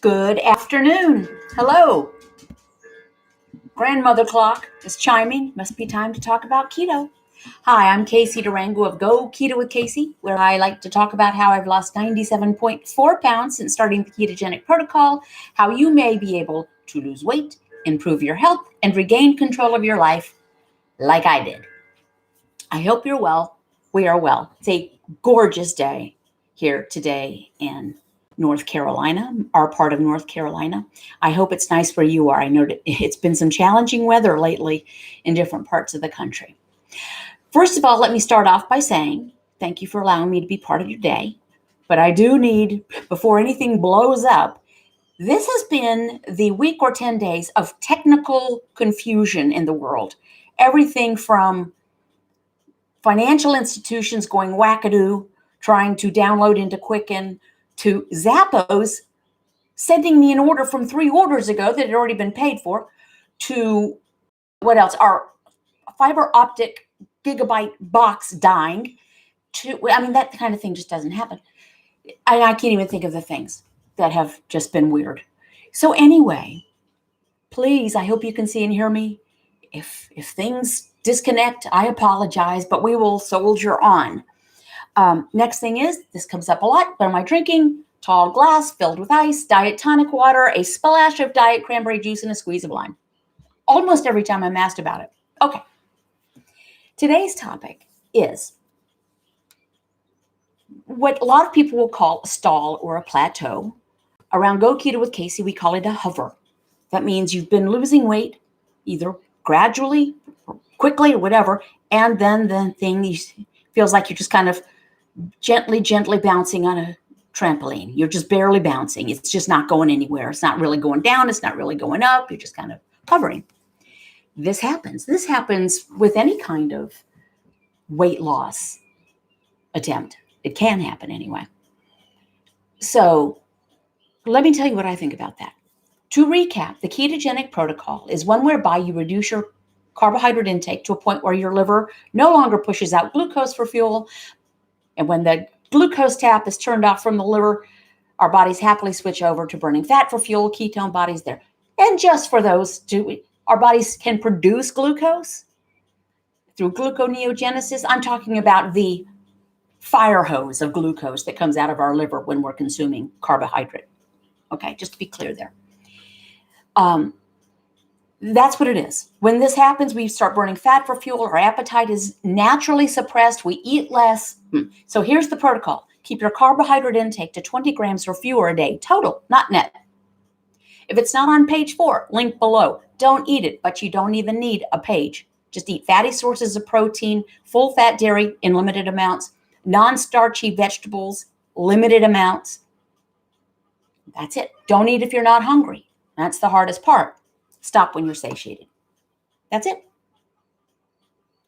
Good afternoon. Hello. Grandmother clock is chiming. Must be time to talk about keto. Hi, I'm Casey Durango of Go Keto with Casey, where I like to talk about how I've lost 97.4 pounds since starting the ketogenic protocol, how you may be able to lose weight, improve your health, and regain control of your life like I did. I hope you're well. We are well. It's a gorgeous day here today in North Carolina, our part of North Carolina. I hope it's nice where you are. I know that it's been some challenging weather lately in different parts of the country. First of all, let me start off by saying thank you for allowing me to be part of your day. But I do need, before anything blows up, this has been the week or 10 days of technical confusion in the world. Everything from financial institutions going wackadoo, trying to download into Quicken, to Zappos sending me an order from 3 orders ago that had already been paid for, to what else? Our fiber optic gigabyte box dying. That kind of thing just doesn't happen. I can't even think of the things that have just been weird. So anyway, please, I hope you can see and hear me. If things disconnect, I apologize, but we will soldier on. Next thing is, this comes up a lot. What am I drinking? Tall glass filled with ice, diet tonic water, a splash of diet cranberry juice, and a squeeze of lime. Almost every time I'm asked about it. Okay. Today's topic is what a lot of people will call a stall or a plateau. Around Go Keto with Casey, we call it a hover. That means you've been losing weight either gradually, or quickly, or whatever, and then the thing feels like you're just kind of gently bouncing on a trampoline. You're just barely bouncing. It's just not going anywhere. It's not really going down. It's not really going up. You're just kind of hovering. This happens. This happens with any kind of weight loss attempt. It can happen anyway. So let me tell you what I think about that. To recap, the ketogenic protocol is one whereby you reduce your carbohydrate intake to a point where your liver no longer pushes out glucose for fuel. And when the glucose tap is turned off from the liver, our bodies happily switch over to burning fat for fuel, ketone bodies there. And just for those, our bodies can produce glucose through gluconeogenesis. I'm talking about the fire hose of glucose that comes out of our liver when we're consuming carbohydrate. Okay, just to be clear there. That's what it is. When this happens, we start burning fat for fuel. Our appetite is naturally suppressed. We eat less. So here's the protocol. Keep your carbohydrate intake to 20 grams or fewer a day, total, not net. If it's not on page 4, link below. Don't eat it, but you don't even need a page. Just eat fatty sources of protein, full fat dairy in limited amounts, non-starchy vegetables, limited amounts. That's it. Don't eat if you're not hungry. That's the hardest part. Stop when you're satiated. That's it.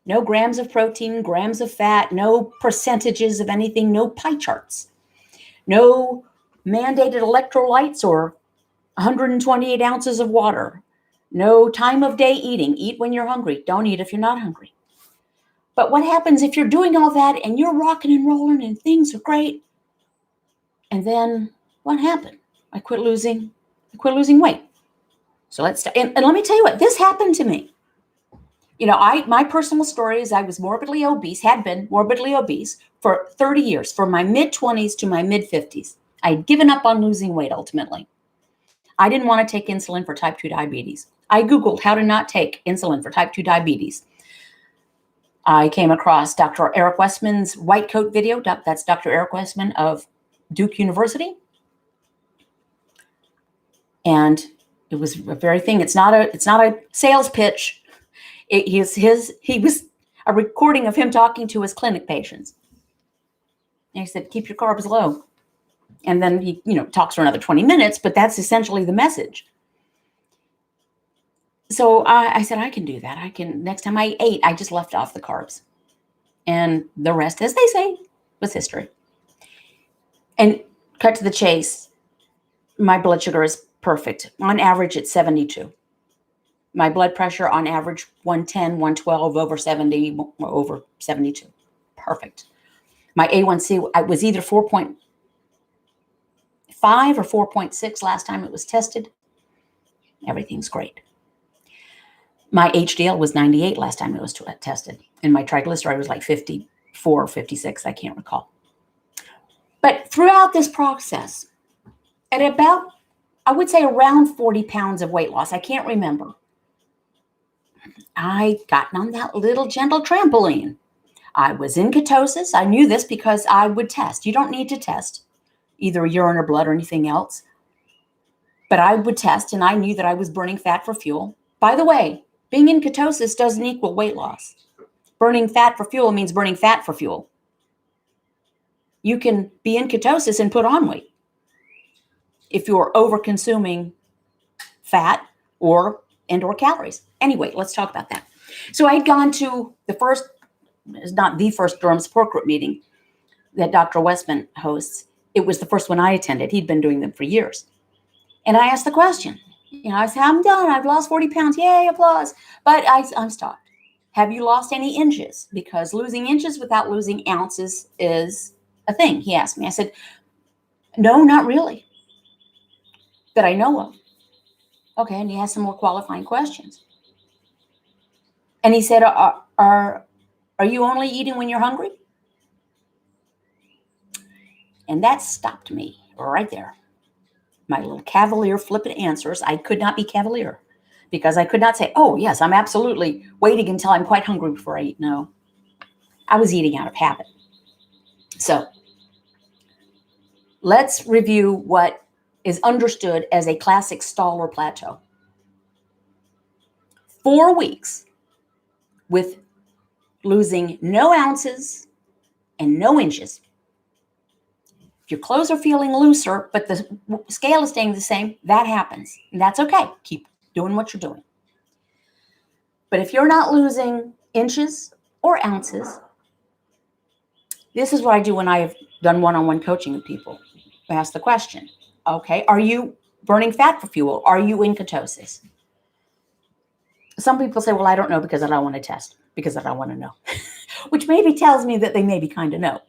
No grams of protein, grams of fat, no percentages of anything, no pie charts, no mandated electrolytes or 128 ounces of water, no time of day eating. Eat when you're hungry. Don't eat if you're not hungry. But what happens if you're doing all that and you're rocking and rolling and things are great? And then what happened? I quit losing weight. So and let me tell you what, this happened to me. My personal story is I was had been morbidly obese for 30 years, from my mid-20s to my mid-50s. I had given up on losing weight ultimately. I didn't want to take insulin for type 2 diabetes. I Googled how to not take insulin for type 2 diabetes. I came across Dr. Eric Westman's white coat video. That's Dr. Eric Westman of Duke University. And it was a very thing. It's not a sales pitch. He was a recording of him talking to his clinic patients. And he said, keep your carbs low. And then he, talks for another 20 minutes, but that's essentially the message. So I said, I can do that. Next time I ate, I just left off the carbs. And the rest, as they say, was history. And cut to the chase, my blood sugar is perfect. On average, it's 72. My blood pressure on average, 110, 112, over 70, over 72. Perfect. My A1C was either 4.5 4.5 or 4.6 last time it was tested. Everything's great. My HDL was 98 last time it was tested. And my triglyceride was like 54 or 56. I can't recall. But throughout this process, at about, I would say around 40 pounds of weight loss, I can't remember, I got on that little gentle trampoline. I was in ketosis. I knew this because I would test. You don't need to test either urine or blood or anything else. But I would test, and I knew that I was burning fat for fuel. By the way, being in ketosis doesn't equal weight loss. Burning fat for fuel means burning fat for fuel. You can be in ketosis and put on weight if you're over-consuming fat or calories. Anyway, let's talk about that. So I had gone to the first, it's not the first Durham support group meeting that Dr. Westman hosts. It was the first one I attended. He'd been doing them for years. And I asked the question, I said, I'm done. I've lost 40 pounds. Yay, applause. But I'm stopped. Have you lost any inches? Because losing inches without losing ounces is a thing, he asked me. I said, no, not really, that I know of. Okay, and he asked some more qualifying questions. And he said, are you only eating when you're hungry? And that stopped me right there. My little cavalier flippant answers. I could not be cavalier because I could not say, oh, yes, I'm absolutely waiting until I'm quite hungry before I eat. No, I was eating out of habit. So let's review what is understood as a classic stall or plateau. 4 weeks with losing no ounces and no inches. If your clothes are feeling looser, but the scale is staying the same, that happens. And that's okay. Keep doing what you're doing. But if you're not losing inches or ounces, this is what I do when I have done one-on-one coaching with people. I ask the question, okay, are you burning fat for fuel? Are you in ketosis? Some people say, well, I don't know because I don't want to test, because I don't want to know, which maybe tells me that they maybe kind of know.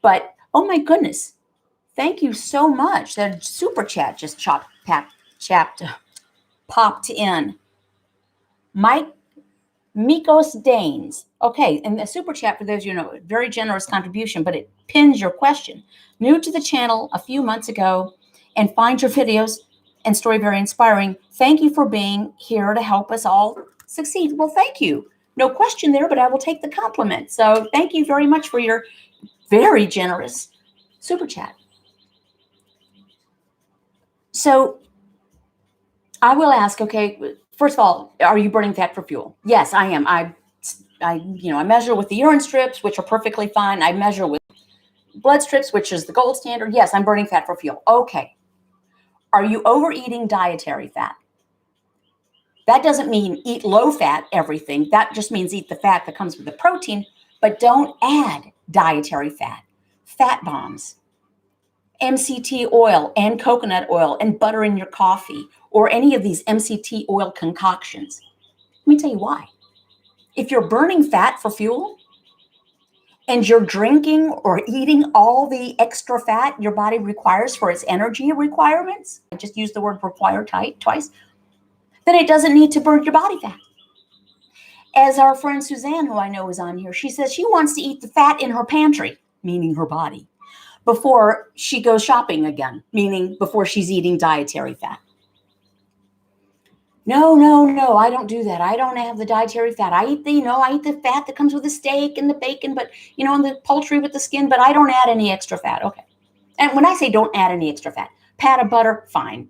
But, oh my goodness, thank you so much. That super chat just popped in. Mike Mikos Danes. Okay, and the super chat, for those you know, very generous contribution, but it pins your question. New to the channel a few months ago and find your videos and story very inspiring. Thank you for being here to help us all succeed. Well, thank you. No question there, but I will take the compliment. So thank you very much for your very generous super chat. So I will ask, okay, first of all, are you burning fat for fuel? Yes, I am. I measure with the urine strips, which are perfectly fine. I measure with blood strips, which is the gold standard. Yes, I'm burning fat for fuel. Okay. Are you overeating dietary fat? That doesn't mean eat low fat everything. That just means eat the fat that comes with the protein, but don't add dietary fat, fat bombs, MCT oil and coconut oil and butter in your coffee, or any of these MCT oil concoctions. Let me tell you why. If you're burning fat for fuel and you're drinking or eating all the extra fat your body requires for its energy requirements, I just used the word require twice, then it doesn't need to burn your body fat. As our friend Suzanne, who I know is on here, she says she wants to eat the fat in her pantry, meaning her body, before she goes shopping again, meaning before she's eating dietary fat. No, I don't do that. I don't have the dietary fat. I eat the fat that comes with the steak and the bacon, but and the poultry with the skin, but I don't add any extra fat. Okay. And when I say don't add any extra fat, pat of butter, fine.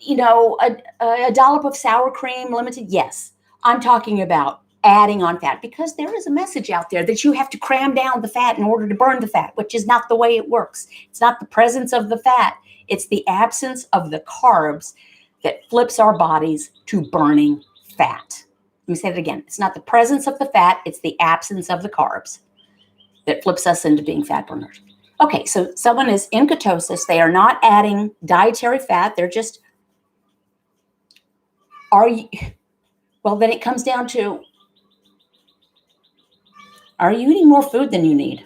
A dollop of sour cream, limited, yes. I'm talking about adding on fat, because there is a message out there that you have to cram down the fat in order to burn the fat, which is not the way it works. It's not the presence of the fat. It's the absence of the carbs that flips our bodies to burning fat. Let me say it again. It's not the presence of the fat. It's the absence of the carbs that flips us into being fat burners. Okay, so someone is in ketosis. They are not adding dietary fat. They're just, then it comes down to, are you eating more food than you need?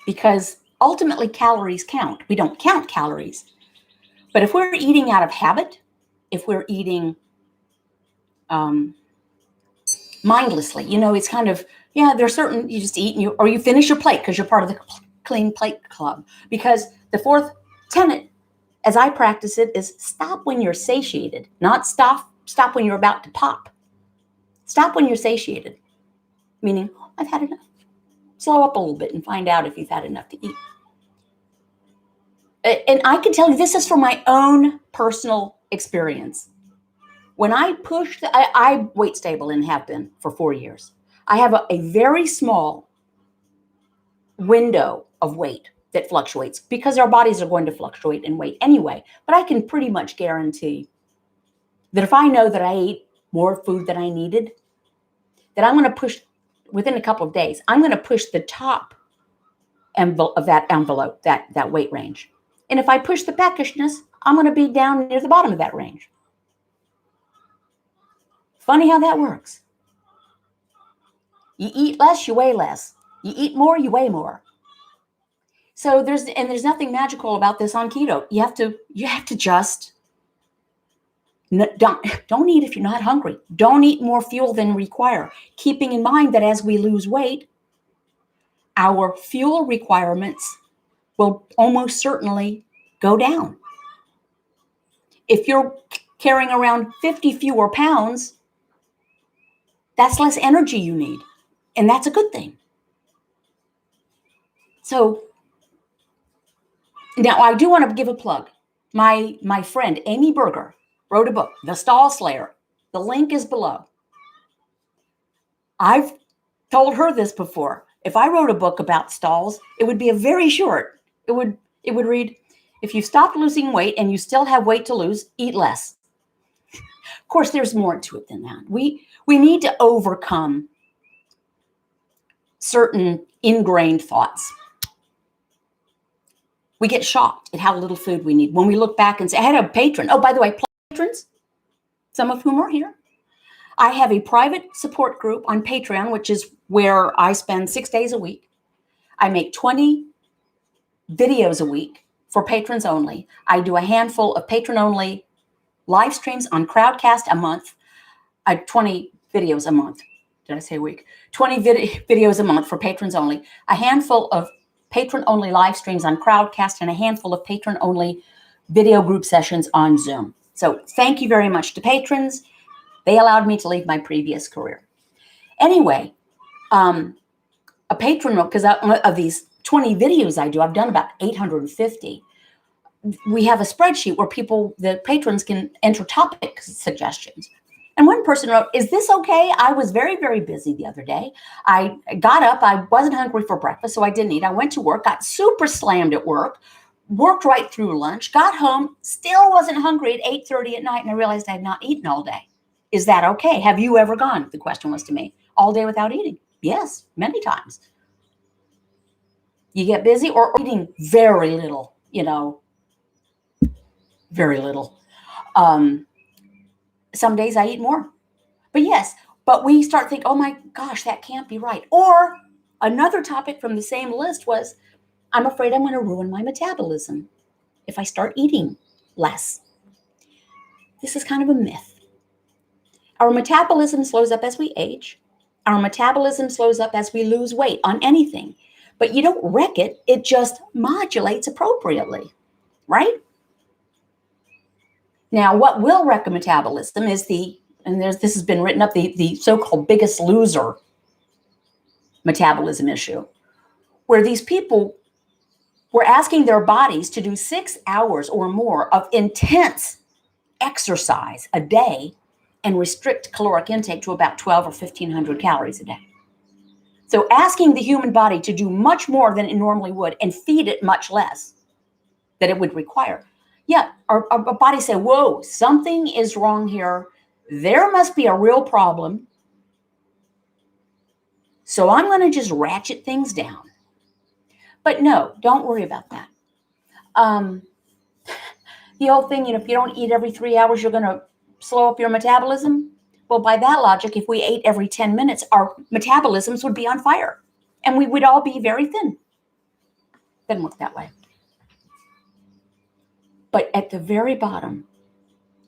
because ultimately calories count. We don't count calories. But if we're eating out of habit, if we're eating mindlessly, it's kind of, there's certain, you just eat or you finish your plate because you're part of the clean plate club. Because the fourth tenet, as I practice it, is stop when you're satiated, not stop when you're about to pop. Stop when you're satiated, meaning, I've had enough. Slow up a little bit and find out if you've had enough to eat. And I can tell you, this is from my own personal experience. When I push, I weight stable and have been for 4 years. I have a very small window of weight that fluctuates because our bodies are going to fluctuate in weight anyway. But I can pretty much guarantee that if I know that I ate more food than I needed, that I'm going to push, within a couple of days, I'm going to push the top of that envelope, that weight range. And if I push the peckishness, I'm going to be down near the bottom of that range. Funny how that works. You eat less, you weigh less. You eat more, you weigh more. So there's nothing magical about this on keto. You have to just don't eat if you're not hungry. Don't eat more fuel than require. Keeping in mind that as we lose weight, our fuel requirements will almost certainly go down. If you're carrying around 50 fewer pounds, that's less energy you need. And that's a good thing. So now I do want to give a plug. My friend, Amy Berger, wrote a book, The Stall Slayer. The link is below. I've told her this before. If I wrote a book about stalls, it would be a very short. It would read, if you stopped losing weight and you still have weight to lose, eat less. Of course, there's more to it than that. We need to overcome certain ingrained thoughts. We get shocked at how little food we need when we look back and say, I had a patron. Oh, by the way, patrons, some of whom are here. I have a private support group on Patreon, which is where I spend 6 days a week. I make 20 videos a week for patrons only. I do a handful of patron-only live streams on Crowdcast a month, 20 videos a month. Did I say a week? 20 videos a month for patrons only, a handful of patron-only live streams on Crowdcast, and a handful of patron-only video group sessions on Zoom. So thank you very much to patrons. They allowed me to leave my previous career. Anyway, a patron, because of these 20 videos I do, I've done about 850. We have a spreadsheet where the patrons can enter topic suggestions. And one person wrote, is this okay? I was very, very busy the other day. I got up, I wasn't hungry for breakfast, so I didn't eat. I went to work, got super slammed at work, worked right through lunch, got home, still wasn't hungry at 8:30 at night, and I realized I had not eaten all day. Is that okay? Have you ever gone, the question was to me, all day without eating? Yes, many times. You get busy or eating very little, very little. Some days I eat more. But yes, but we start thinking, oh my gosh, that can't be right. Or another topic from the same list was, I'm afraid I'm going to ruin my metabolism if I start eating less. This is kind of a myth. Our metabolism slows up as we age. Our metabolism slows up as we lose weight on anything. But you don't wreck it. It just modulates appropriately, right? Now, what will wreck a metabolism is this has been written up, the so-called biggest loser metabolism issue, where these people were asking their bodies to do 6 hours or more of intense exercise a day and restrict caloric intake to about 12 or 1,500 calories a day. So asking the human body to do much more than it normally would and feed it much less that it would require. Yeah, our body said, whoa, something is wrong here. There must be a real problem. So I'm going to just ratchet things down. But no, don't worry about that. The whole thing, if you don't eat every 3 hours, you're going to slow up your metabolism. Well, by that logic, if we ate every 10 minutes, our metabolisms would be on fire and we would all be very thin. Doesn't work that way. But at the very bottom,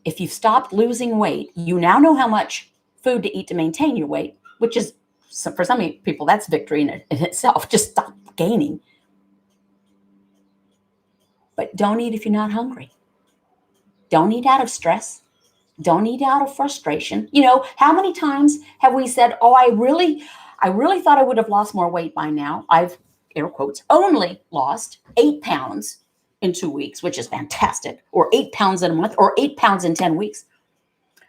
if you've stopped losing weight, you now know how much food to eat to maintain your weight, which is, for some people, that's victory in itself. Just stop gaining. But don't eat if you're not hungry. Don't eat out of stress. Don't eat out of frustration. You know, how many times have we said, oh, I really thought I would have lost more weight by now. I've, air quotes, only lost 8 pounds in 2 weeks, which is fantastic, or 8 pounds in a month, or 8 pounds in 10 weeks.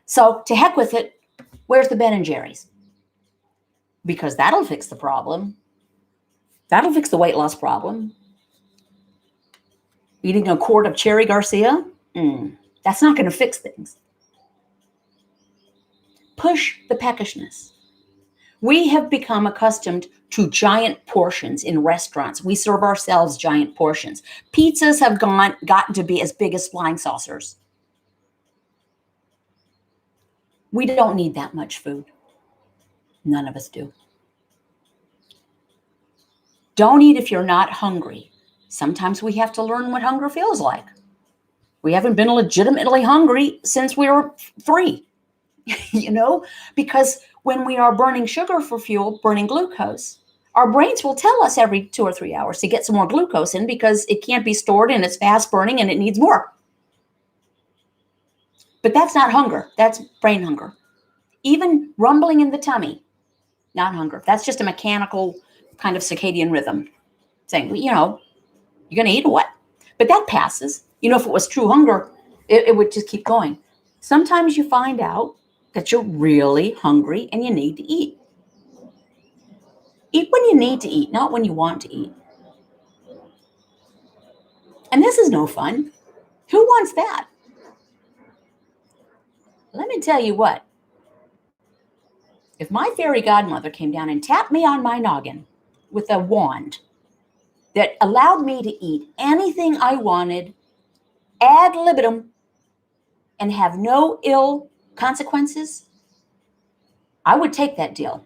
So to heck with it, where's the Ben and Jerry's? Because that'll fix the problem. That'll fix the weight loss problem. Eating a quart of Cherry Garcia? That's not going to fix things. Push the peckishness. We have become accustomed to giant portions in restaurants. We serve ourselves giant portions. Pizzas have gotten to be as big as flying saucers. We don't need that much food. None of us do. Don't eat if you're not hungry. Sometimes we have to learn what hunger feels like. We haven't been legitimately hungry since we were 3, you know, because when we are burning sugar for fuel, burning glucose, our brains will tell us every 2 or 3 hours to get some more glucose in because it can't be stored and it's fast burning and it needs more. But that's not hunger. That's brain hunger. Even rumbling in the tummy, not hunger. That's just a mechanical kind of circadian rhythm saying, you know, you're going to eat or what? But that passes. You know, if it was true hunger, it would just keep going. Sometimes you find out that you're really hungry and you need to eat. Eat when you need to eat, not when you want to eat. And this is no fun. Who wants that? Let me tell you what. If my fairy godmother came down and tapped me on my noggin with a wand that allowed me to eat anything I wanted ad libitum and have no ill consequences, I would take that deal.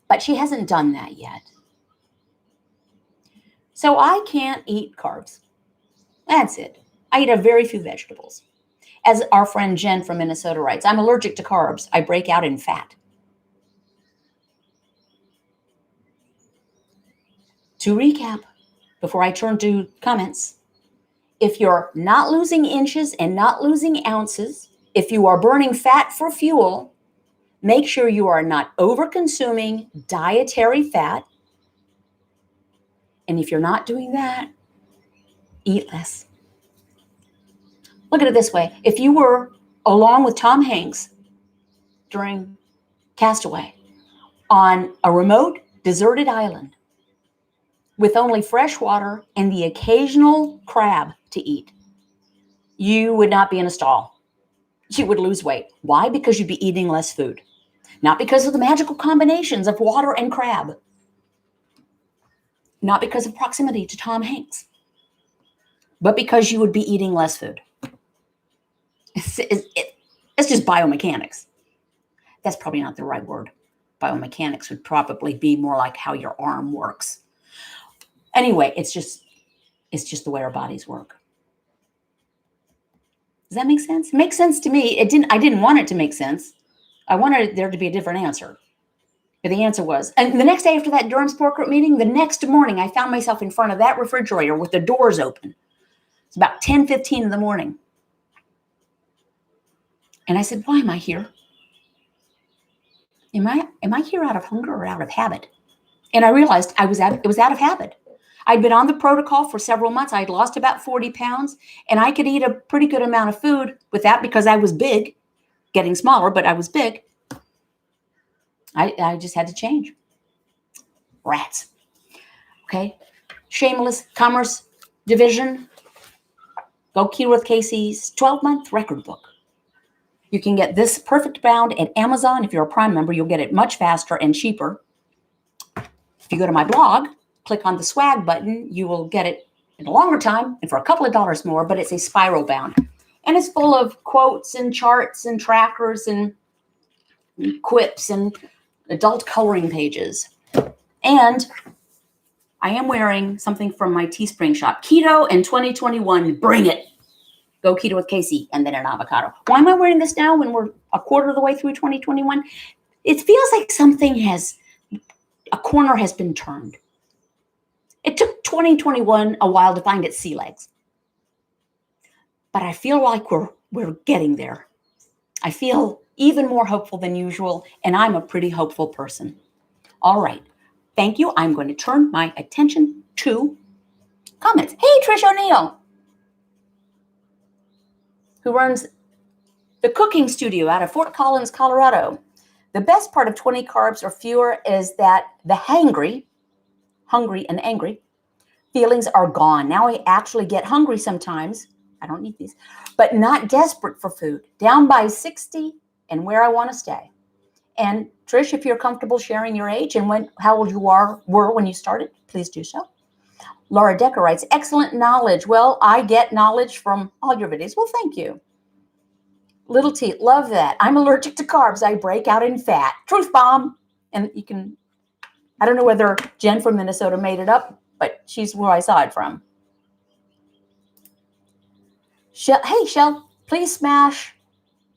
But she hasn't done that yet. So I can't eat carbs. That's it. I eat a very few vegetables. As our friend Jen from Minnesota writes, I'm allergic to carbs. I break out in fat. To recap, before I turn to comments, if you're not losing inches and not losing ounces, if you are burning fat for fuel, make sure you are not over-consuming dietary fat. And if you're not doing that, eat less. Look at it this way. If you were along with Tom Hanks during Castaway on a remote, deserted island with only fresh water and the occasional crab to eat, you would not be in a stall. You would lose weight. Why? Because you'd be eating less food. Not because of the magical combinations of water and crab. Not because of proximity to Tom Hanks. But because you would be eating less food. It's just biomechanics. That's probably not the right word. Biomechanics would probably be more like how your arm works. Anyway, it's just the way our bodies work. Does that make sense? It makes sense to me. I didn't want it to make sense. I wanted there to be a different answer. But the answer was, and the next day after that Durham Sport Group meeting, the next morning, I found myself in front of that refrigerator with the doors open. It's about 10:15 in the morning. And I said, why am I here? Am I here out of hunger or out of habit? And I realized it was out of habit. I'd been on the protocol for several months. I'd lost about 40 pounds, and I could eat a pretty good amount of food with that because I was big, getting smaller, but I was big. I just had to change. Rats. Okay. Shameless Commerce Division. Go Keto with Casey's 12-month record book. You can get this perfect bound at Amazon. If you're a Prime member, you'll get it much faster and cheaper. If you go to my blog, click on the swag button, you will get it in a longer time and for a couple of dollars more, but it's a spiral bound. And it's full of quotes and charts and trackers and quips and adult coloring pages. And I am wearing something from my Teespring shop. Keto in 2021, bring it. Go Keto with Casey, and then an avocado. Why am I wearing this now when we're a quarter of the way through 2021? It feels like a corner has been turned. It took 2021 a while to find its sea legs. But I feel like we're getting there. I feel even more hopeful than usual, and I'm a pretty hopeful person. All right. Thank you. I'm going to turn my attention to comments. Hey, Trish O'Neill, who runs the cooking studio out of Fort Collins, Colorado. The best part of 20 carbs or fewer is that the hungry and angry feelings are gone. Now I actually get hungry sometimes. I don't need these, but not desperate for food. Down by 60 and where I want to stay. And Trish, if you're comfortable sharing your age and how old you were when you started, please do so. Laura Decker writes, excellent knowledge. Well, I get knowledge from all your videos. Well, thank you. Little T, love that. I'm allergic to carbs. I break out in fat. Truth bomb. And I don't know whether Jen from Minnesota made it up, but she's where I saw it from. Hey, Shell, please smash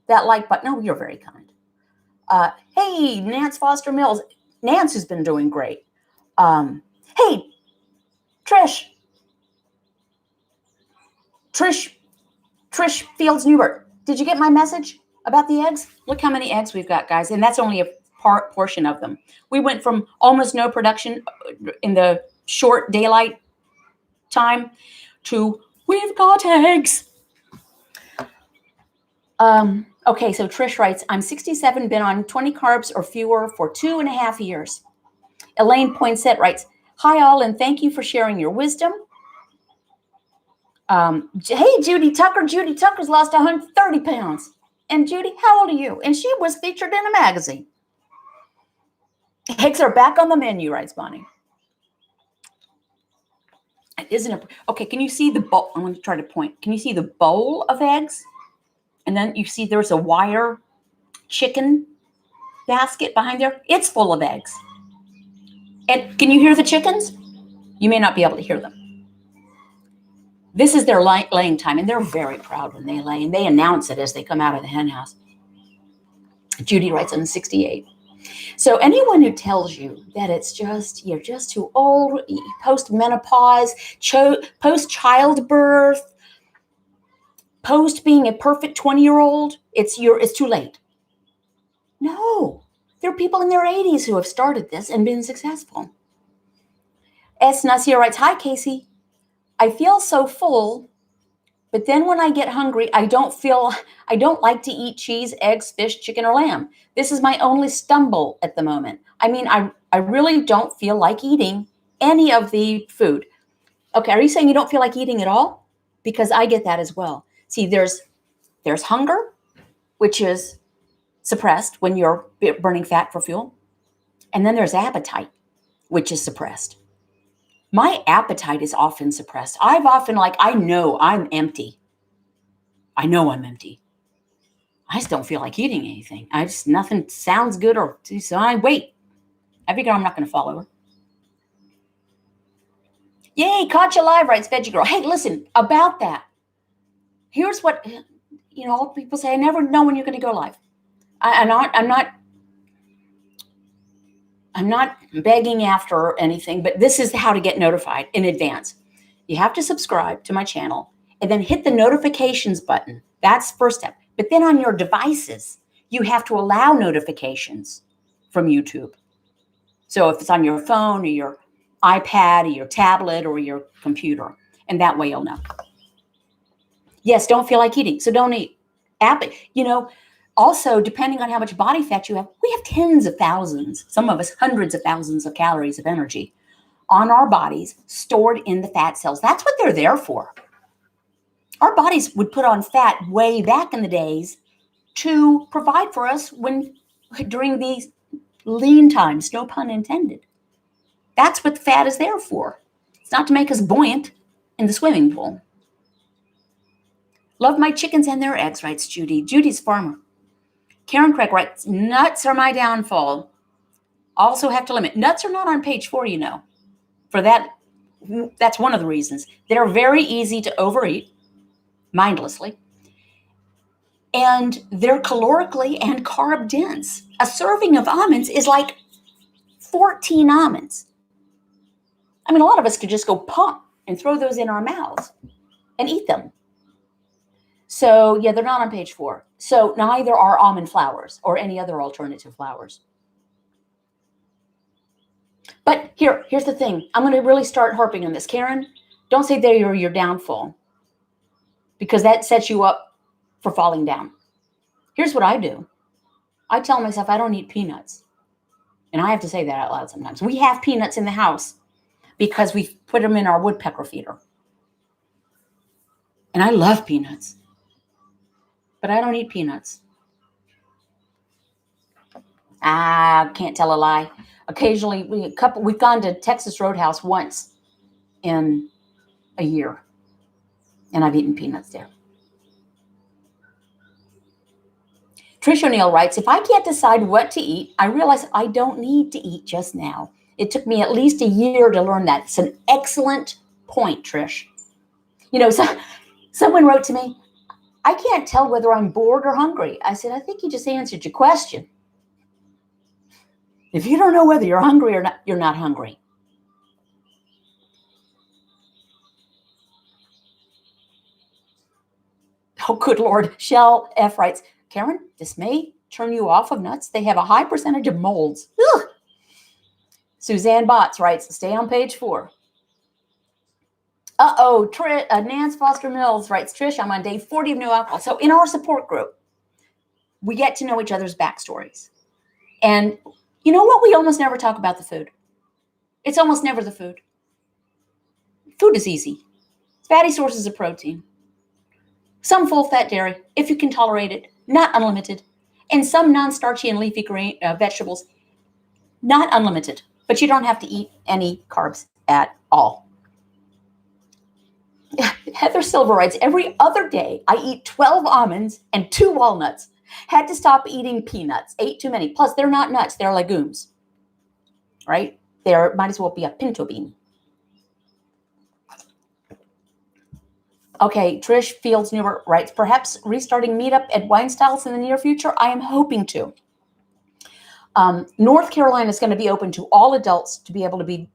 that like button. No, you're very kind. Hey, Nance Foster Mills. Nance has been doing great. Hey, Trish Fields Newbert. Did you get my message about the eggs? Look how many eggs we've got, guys. And that's only a portion of them. We went from almost no production in the short daylight time to we've got eggs. Okay, so Trish writes, I'm 67, been on 20 carbs or fewer for 2.5 years. Elaine Poinsett writes, hi all, and thank you for sharing your wisdom. Hey, Judy Tucker. Judy Tucker's lost 130 pounds. And Judy, how old are you? And she was featured in a magazine. Eggs are back on the menu, writes Bonnie. Isn't it? Okay, can you see the bowl? I'm going to try to point. Can you see the bowl of eggs? And then you see there's a wire chicken basket behind there. It's full of eggs. And can you hear the chickens? You may not be able to hear them. This is their laying time, and they're very proud when they lay, and they announce it as they come out of the hen house. Judy writes on 68. So anyone who tells you that you're just too old, post-menopause, post-childbirth, post being a perfect 20-year-old, it's too late. No, there are people in their 80s who have started this and been successful. S. Nasir writes, hi, Casey. I feel so full, but then when I get hungry, I don't like to eat cheese, eggs, fish, chicken, or lamb. This is my only stumble at the moment. I mean, I really don't feel like eating any of the food. Okay, are you saying you don't feel like eating at all? Because I get that as well. See, there's hunger, which is suppressed when you're burning fat for fuel. And then there's appetite, which is suppressed. My appetite is often suppressed. I know I'm empty. I know I'm empty. I just don't feel like eating anything. Nothing sounds good so I wait. I figure I'm not going to follow her. Yay, caught you live, writes Veggie Girl. Hey, listen, about that. Here's what, all people say, I never know when you're going to go live. I'm not begging after anything, but this is how to get notified in advance. You have to subscribe to my channel and then hit the notifications button. That's the first step. But then on your devices, you have to allow notifications from YouTube. So if it's on your phone or your iPad or your tablet or your computer, and that way you'll know. Yes, don't feel like eating, so don't eat. Also, depending on how much body fat you have, we have tens of thousands, some of us hundreds of thousands of calories of energy on our bodies stored in the fat cells. That's what they're there for. Our bodies would put on fat way back in the days to provide for us during these lean times, no pun intended. That's what the fat is there for. It's not to make us buoyant in the swimming pool. Love my chickens and their eggs, writes Judy. Judy's farmer. Karen Craig writes, nuts are my downfall. Also have to limit. Nuts are not on page 4, for that. That's one of the reasons. They're very easy to overeat mindlessly. And they're calorically and carb dense. A serving of almonds is like 14 almonds. I mean, a lot of us could just go pump and throw those in our mouths and eat them. So yeah, they're not on page 4. So neither are almond flours or any other alternative flours. But here's the thing. I'm going to really start harping on this. Karen, don't say they're your downfall, because that sets you up for falling down. Here's what I do. I tell myself I don't eat peanuts. And I have to say that out loud sometimes. We have peanuts in the house because we put them in our woodpecker feeder. And I love peanuts. But I don't eat peanuts. I can't tell a lie. Occasionally, we've gone to Texas Roadhouse once in a year. And I've eaten peanuts there. Trish O'Neill writes, if I can't decide what to eat, I realize I don't need to eat just now. It took me at least a year to learn that. It's an excellent point, Trish. You know, someone wrote to me, I can't tell whether I'm bored or hungry. I said, I think you just answered your question. If you don't know whether you're hungry or not, you're not hungry. Oh, good Lord. Shell F writes, Karen, this may turn you off of nuts. They have a high percentage of molds. Ugh. Suzanne Botts writes, stay on page 4. Nance Foster Mills writes, Trish, I'm on day 40 of no alcohol. So in our support group, we get to know each other's backstories. And you know what? We almost never talk about the food. It's almost never the food. Food is easy. Fatty sources of protein. Some full-fat dairy, if you can tolerate it, not unlimited. And some non-starchy and leafy green vegetables, not unlimited. But you don't have to eat any carbs at all. Heather Silver writes, every other day I eat 12 almonds and 2 walnuts. Had to stop eating peanuts. Ate too many. Plus, they're not nuts. They're legumes. Right? They might as well be a pinto bean. Okay, Trish Fields Newbert writes, perhaps restarting meetup at Wine Styles in the near future. I am hoping to. North Carolina is going to be open to all adults to be able to be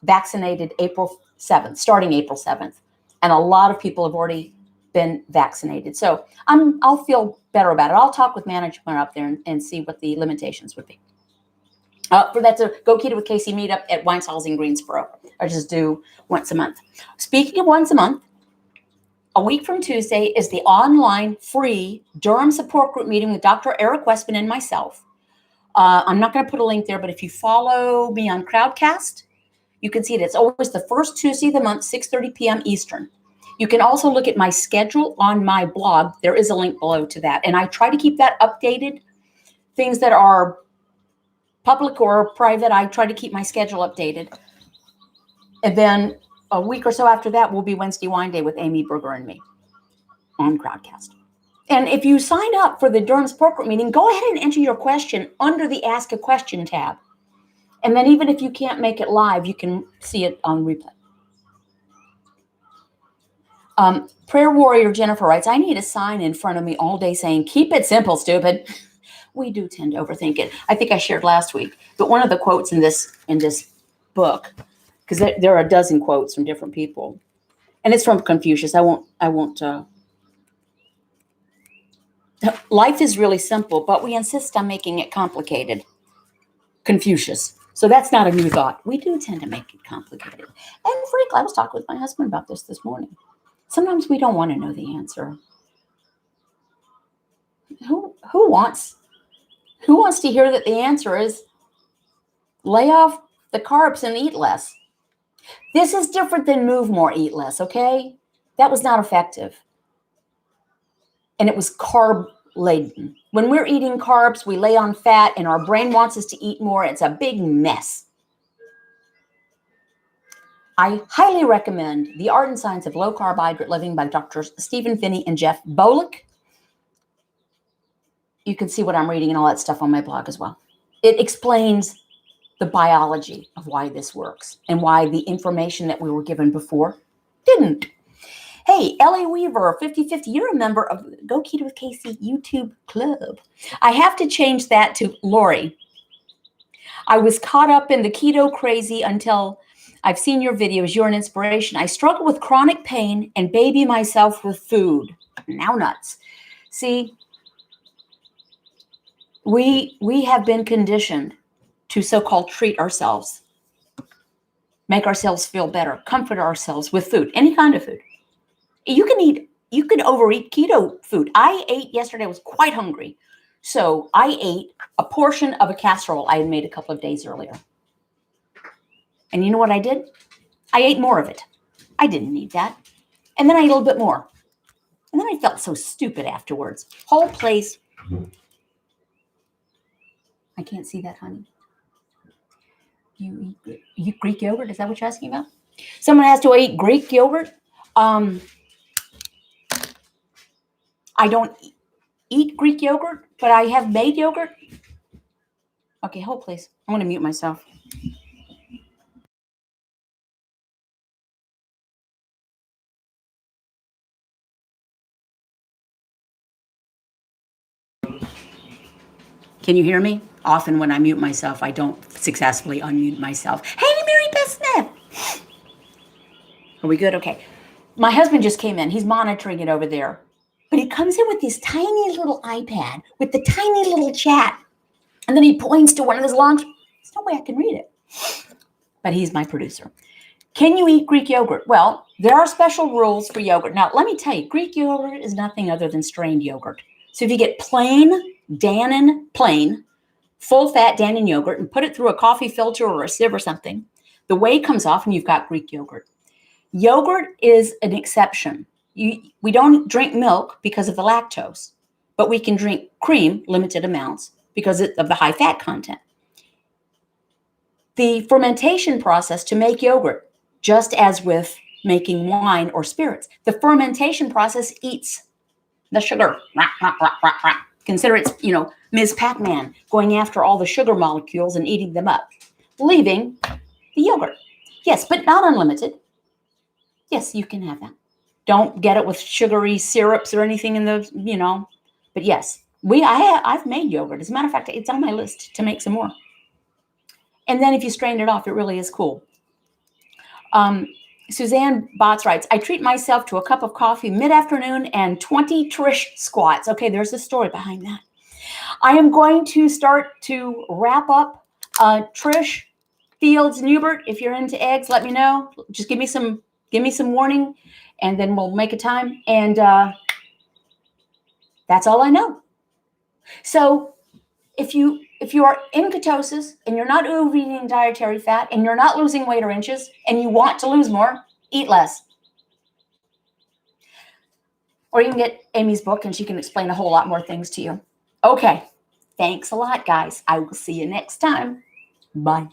vaccinated April 7th, starting April 7th. And a lot of people have already been vaccinated. So I'll feel better about it. I'll talk with management up there and see what the limitations would be. For that's a Go Keto with Casey meetup at Wine Styles in Greensboro. I just do once a month. Speaking of once a month, a week from Tuesday is the online free Durham support group meeting with Dr. Eric Westman and myself. I'm not going to put a link there, but if you follow me on Crowdcast, you can see it. It's always the first Tuesday of the month, 6:30 p.m. Eastern. You can also look at my schedule on my blog. There is a link below to that. And I try to keep that updated. Things that are public or private, I try to keep my schedule updated. And then a week or so after that will be Wednesday Wine Day with Amy Berger and me on Crowdcast. And if you sign up for the Durham support group meeting, go ahead and enter your question under the Ask a Question tab. And then even if you can't make it live, you can see it on replay. Prayer Warrior Jennifer writes, I need a sign in front of me all day saying, keep it simple, stupid. We do tend to overthink it. I think I shared last week, but one of the quotes in this book, because there are a dozen quotes from different people, and it's from Confucius. I won't. Life is really simple, but we insist on making it complicated. Confucius. So that's not a new thought. We do tend to make it complicated. And frankly, I was talking with my husband about this morning. Sometimes we don't want to know the answer. Who wants to hear that the answer is lay off the carbs and eat less? This is different than move more, eat less, okay? That was not effective. And it was carb laden. When we're eating carbs, we lay on fat and our brain wants us to eat more. It's a big mess. I highly recommend The Art and Science of Low Carbohydrate Living by Drs. Stephen Finney and Jeff Bolick. You can see what I'm reading and all that stuff on my blog as well. It explains the biology of why this works and why the information that we were given before didn't. Hey, Ellie Weaver, 5050, you're a member of Go Keto with Casey YouTube Club. I have to change that to Lori. I was caught up in the keto crazy until I've seen your videos. You're an inspiration. I struggle with chronic pain and baby myself with food. Now nuts. See, we have been conditioned to so-called treat ourselves, make ourselves feel better, comfort ourselves with food, any kind of food. You can overeat keto food. I ate yesterday, I was quite hungry. So I ate a portion of a casserole I had made a couple of days earlier. And you know what I did? I ate more of it. I didn't need that. And then I ate a little bit more. And then I felt so stupid afterwards. Whole place. I can't see that, honey. You eat Greek yogurt? Is that what you're asking about? Someone has to eat Greek yogurt. I don't eat Greek yogurt, but I have made yogurt. Okay, hold please. I want to mute myself. Can you hear me? Often when I mute myself, I don't successfully unmute myself. Hey, Mary Beth Smith. Are we good? Okay. My husband just came in. He's monitoring it over there. But he comes in with this tiny little iPad with the tiny little chat. And then he points to one of his long... There's no way I can read it. But he's my producer. Can you eat Greek yogurt? Well, there are special rules for yogurt. Now, let me tell you, Greek yogurt is nothing other than strained yogurt. So if you get plain Dannon, plain, full-fat Dannon yogurt and put it through a coffee filter or a sieve or something, the whey comes off and you've got Greek yogurt. Yogurt is an exception. We don't drink milk because of the lactose, but we can drink cream, limited amounts, because of the high fat content. The fermentation process to make yogurt, just as with making wine or spirits, the fermentation process eats the sugar. Consider it's, Ms. Pac-Man going after all the sugar molecules and eating them up, leaving the yogurt. Yes, but not unlimited. Yes, you can have that. Don't get it with sugary syrups or anything in those, But yes, I've made yogurt. As a matter of fact, it's on my list to make some more. And then if you strain it off, it really is cool. Suzanne Botts writes, I treat myself to a cup of coffee mid-afternoon and 20 Trish squats. Okay, there's a story behind that. I am going to start to wrap up. Trish Fields Newbert, if you're into eggs, let me know. Just give me some warning, and then we'll make a time. And that's all I know. So if you are in ketosis and you're not overeating dietary fat and you're not losing weight or inches and you want to lose more, eat less. Or you can get Amy's book and she can explain a whole lot more things to you. Okay. Thanks a lot, guys. I will see you next time. Bye.